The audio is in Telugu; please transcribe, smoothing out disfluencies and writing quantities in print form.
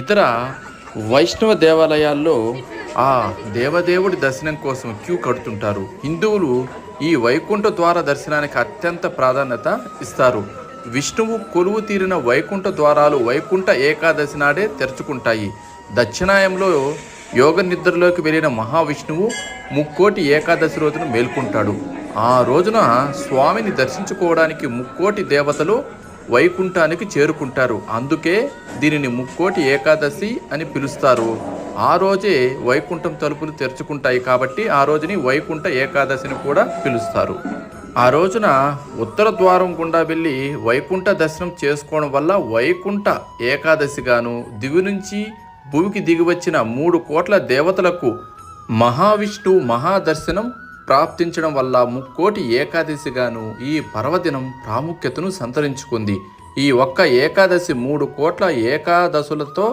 ఇతర వైష్ణవ దేవాలయాల్లో ఆ దేవదేవుడి దర్శనం కోసం క్యూ కడుతుంటారు. హిందువులు ఈ వైకుంఠ ద్వార దర్శనానికి అత్యంత ప్రాధాన్యత ఇస్తారు. విష్ణువు కొలువు తీరిన వైకుంఠ ద్వారాలు వైకుంఠ ఏకాదశి నాడే తెరుచుకుంటాయి. దక్షిణాయంలో యోగ నిద్రలోకి వెళ్ళిన మహావిష్ణువు ముక్కోటి ఏకాదశి రోజున మేల్కొంటాడు. ఆ రోజున స్వామిని దర్శించుకోవడానికి ముక్కోటి దేవతలు వైకుంఠానికి చేరుకుంటారు. అందుకే దీనిని ముక్కోటి ఏకాదశి అని పిలుస్తారు. ఆ రోజే వైకుంఠం తలుపులు తెరుచుకుంటాయి కాబట్టి ఆ రోజుని వైకుంఠ ఏకాదశిని కూడా పిలుస్తారు. ఆ రోజున ఉత్తర ద్వారం గుండా వెళ్ళి వైకుంఠ దర్శనం చేసుకోవడం వల్ల వైకుంఠ ఏకాదశిగాను, దివి నుంచి భూమికి దిగివచ్చిన 3 కోట్ల దేవతలకు మహావిష్ణువు మహాదర్శనం ప్రాప్తించడం వల్ల ముక్కోటి ఏకాదశిగాను ఈ పర్వదినం ప్రాముఖ్యతను సంతరించుకుంది. ఈ ఒక్క ఏకాదశి 3 కోట్ల ఏకాదశులతో